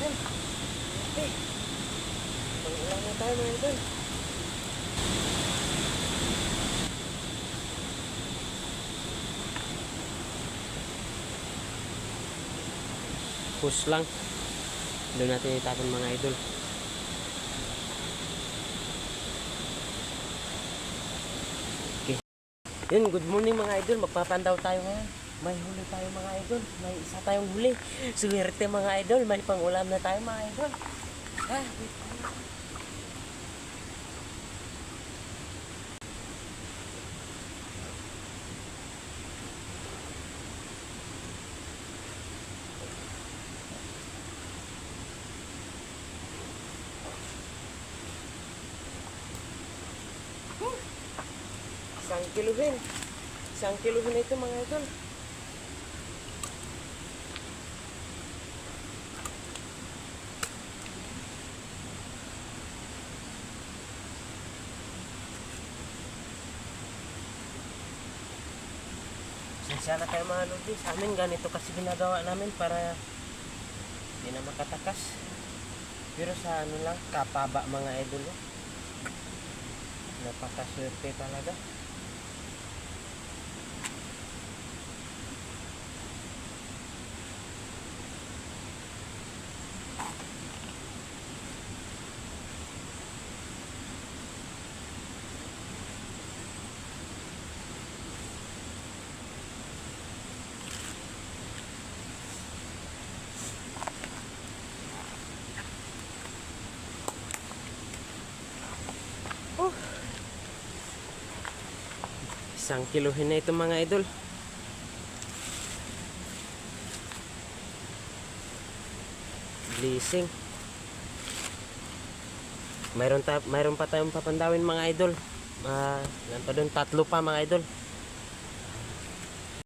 idol. Okay. Pag-ulang na tayo mga idol. Push lang. Doon natin itapon mga idol. Okay. Yun, good morning mga idol. Magpapandaw tayo ngayon. May huli tayo mga idol. May isa tayong huli. Suwerte mga idol. May pangulam na tayo mga idol. Wait. Isang kiluhin ito mga idol. Sana tayo mga lodi. Sa amin ganito kasi ginagawa namin para hindi na makatakas. Pero sa ano lang, kapaba mga idol. Napakaswerte talaga. Isang kiluhin na ito mga idol. Blessing. Mayroon pa tayong papandawin mga idol. Ilan pa doon? 3 pa mga idol.